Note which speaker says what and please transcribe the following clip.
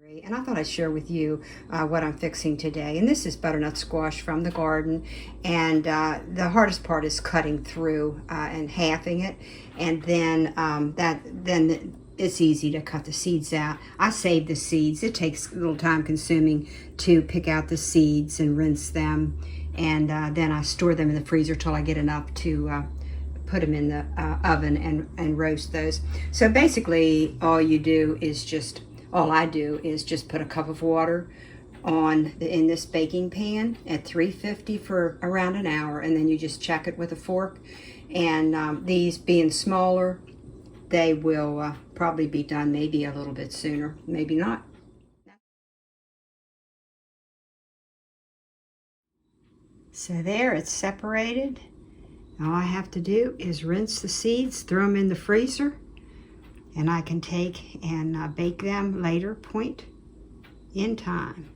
Speaker 1: And I thought I'd share with you what I'm fixing today. And this is butternut squash from the garden. And the hardest part is cutting through and halving it. And then it's easy to cut the seeds out. I save the seeds. It takes a little time consuming to pick out the seeds and rinse them. And then I store them in the freezer till I get enough to put them in the oven and roast those. So basically all I do is just put a cup of water in this baking pan at 350 for around an hour, and then you just check it with a fork. And these being smaller, they will probably be done maybe a little bit sooner, maybe not. So there, it's separated. All I have to do is rinse the seeds, throw them in the freezer, and I can take and bake them later point in time.